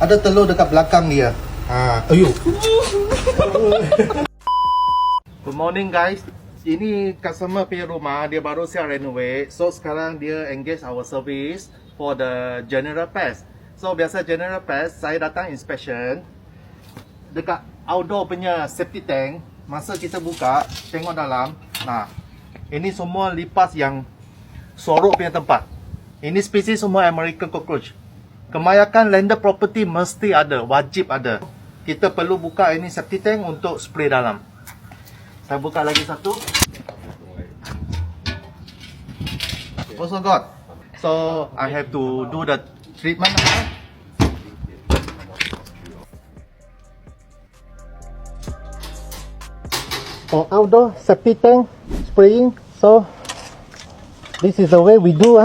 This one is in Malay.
Ada telur dekat belakang dia. Ayo. Good morning guys. Ini customer punya rumah, dia baru siap renovate. So sekarang dia engage our service for the general pest. So biasa general pest, saya datang inspection dekat outdoor punya safety tank. Masa kita buka, tengok dalam. Nah, ini semua lipas yang sorok punya tempat. Ini spesies semua American cockroach. Kebanyakan landed property mesti ada, wajib ada. Kita perlu buka ini safety tank untuk spray dalam. Saya buka lagi satu. Also got. So I have to do the treatment. For outdoor safety tank spraying, so this is the way we do.